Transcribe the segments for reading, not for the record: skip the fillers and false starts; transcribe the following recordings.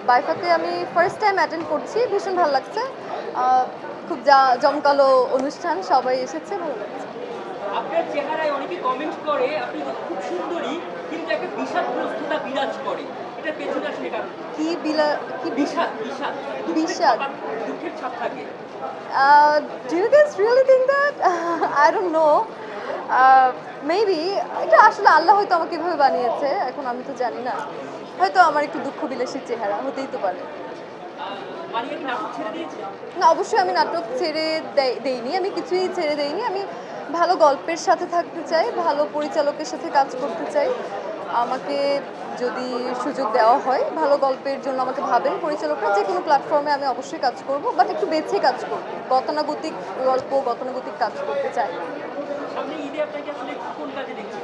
বাইফাতে আমি first time attend করছি, ভীষণ ভালো লাগছে। খুব জমকালো অনুষ্ঠান, সবাই এসেছে, ভালো লাগছে। আপনার চেহারায় অনেকে কমেন্ট করে আপনি খুব সুন্দরী, কিন্তু একটা বিষাদগ্রস্ততা বিরাজ করে। এটার পেছনে আসলে কারণ কি? কি বিলা কি বিষাদ, বিষাদ, বিষাদ? দুঃখের ছাপ থাকে। Do you guys really think that? I don't know. Maybe এটা আসলে আল্লাহ হয়তো আমাকে এভাবে বানিয়েছে, এখন আমি তো জানি না। হয়তো আমার একটু দুঃখ বিলাসী চেহারা, হতেই তো পারে। মারিয়া কি নাটক ছেড়ে দিয়েছে? না, অবশ্যই আমি নাটক ছেড়ে দেইনি, আমি কিছুই ছেড়ে দেইনি। আমি ভালো গল্পের সাথে থাকতে চাই, ভালো পরিচালকের সাথে কাজ করতে চাই। আমাকে যদি সুযোগ দেওয়া হয়, ভালো গল্পের জন্য আমাকে ভাবেন পরিচালকরা, যে কোনো প্ল্যাটফর্মে আমি অবশ্যই কাজ করব, বাট একটু বেছে কাজ করব। গতানুগতিক গল্প, গতানুগতিক কাজ করতে চাই। সামনে ঈদে আপনাকে আসলে কোন কাজে দেখছি?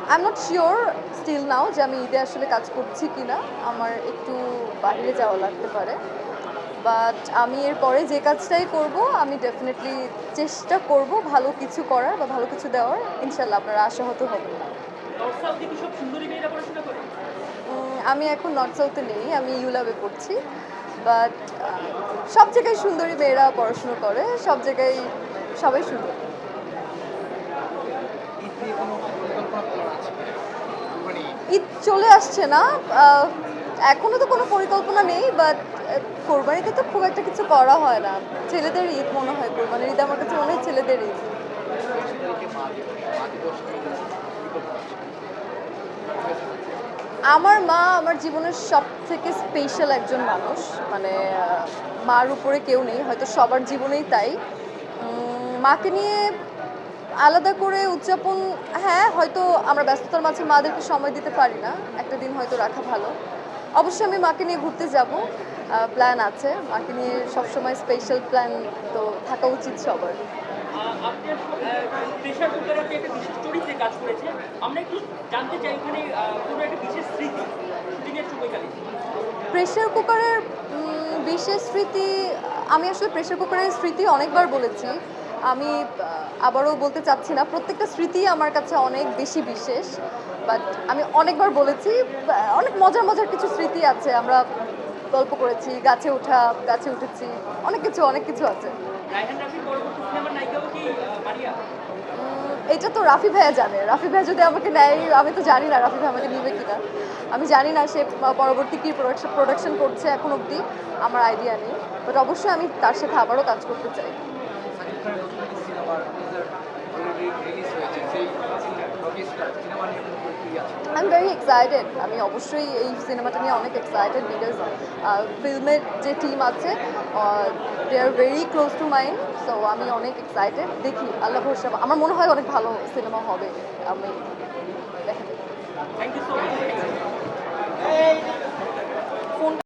I am not sure still now যে আমি ঈদে আসলে কাজ করছি কিনা। আমার একটু বাইরে যাওয়া লাগতে পারে, বাট আমি এরপরে যে কাজটাই করব আমি ডেফিনেটলি চেষ্টা করব ভালো কিছু করার বা ভালো কিছু দেওয়ার। ইনশাল্লাহ আপনারা আশাহত হবেন না। নর্থ সাউথে কি সব সুন্দরী মেয়েরা পড়াশোনা করে? আমি এখন নর্থ সাউথে নেই, আমি ইউলাবে পড়ছি, বাট সব জায়গায় সুন্দরী মেয়েরা পড়াশুনো করে, সব জায়গায় সবাই সুন্দর। ঈদ নিয়ে কোনো পরিকল্পনা করা আছে? মানে ঈদ চলে আসছে না, এখনো তো কোনো পরিকল্পনা নেই, বাট কোরবানিতে তো খুব একটা কিছু করা হয় না। ছেলেদের ঈদ মনে হয়, কোরবানির ঈদ আমার কাছে মনে হয় ছেলেদের ঈদ। 25 তারিখে মা দিবস পরিকল্পনা আছে? আমার মা আমার জীবনের সব থেকে স্পেশাল একজন মানুষ, মানে মার উপরে কেউ নেই, হয়তো সবার জীবনেই তাই। মাকে নিয়ে আলাদা করে উদযাপন, হ্যাঁ হয়তো আমরা ব্যস্ততার মাঝে মাদেরকে সময় দিতে পারি না, একটা দিন হয়তো রাখা ভালো। অবশ্যই আমি মাকে নিয়ে ঘুরতে যাব, প্ল্যান আছে। মাকে নিয়ে সবসময় স্পেশাল প্ল্যান তো থাকা উচিত সবার। আপনার প্রেশার কুকারে আপনি একটা বিশেষ চরিত্রে কাজ করেছে। আমরা একটু জানতে চাই ওখানে কোনো একটা বিশেষ স্মৃতি শুটিংয়ের সময়কালে। প্রেশার কুকারের বিশেষ স্মৃতি, আমি আসলে প্রেশার কুকারের স্মৃতি অনেকবার বলেছি। আমি আবারও বলতে চাচ্ছি না, প্রত্যেকটা স্মৃতি আমার কাছে অনেক বেশি বিশেষ, বাট আমি অনেকবার বলেছি। অনেক মজার মজার কিছু স্মৃতি আছে, আমরা গল্প করেছি, গাছে ওঠা, গাছে উঠেছি, অনেক কিছু আছে। রায়হান রাফির পরবর্তী সিনেমার নায়িকাও কি মারিয়া? এটা তো রাফি ভাইয়া জানে। রাফি ভাইয়া যদি আমাকে নেয়, আমি তো জানি না রাফি ভাই আমাকে নিবে কিনা। আমি জানি না সে পরবর্তী কী প্রোডাকশন করছে, এখন অবধি আমার আইডিয়া নেই, বাট অবশ্যই আমি তার সাথে আবারও কাজ করতে চাই। সাকিব খানের নতুন একটি সিনেমার টিজার অলরেডি রিলিজ হয়েছে, সেই রকিস্টার সিনেমা নিয়ে কোনো প্রতিক্রিয়া আছে? I am very excited. আমি অবশ্যই এই সিনেমাটা নিয়ে অনেক এক্সাইটেড, বিকজ ফিল্মের যে টিম আছে they are very close to mind, so আমি অনেক এক্সাইটেড। দেখি, আল্লাহ ভরসা। আমার মনে হয় অনেক ভালো সিনেমা হবে। আমি